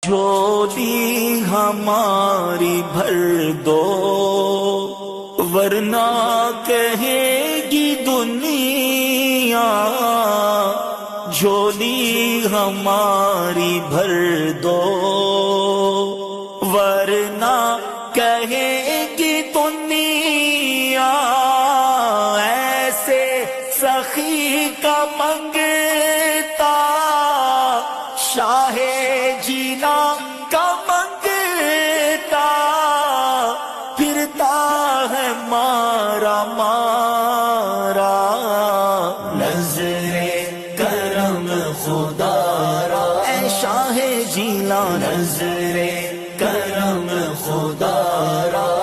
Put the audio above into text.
جھولی ہماری بھر دو، ورنہ کہے گی دنیا جھولی ہماری بھر دو، ورنہ کہے گی دنیا ایسے سخی کا منگتا شاہ جینا کا منگتا پھرتا ہے مارا مارا، نظر کرم خدا را اے شاہ جینا، نظر کرم خدا را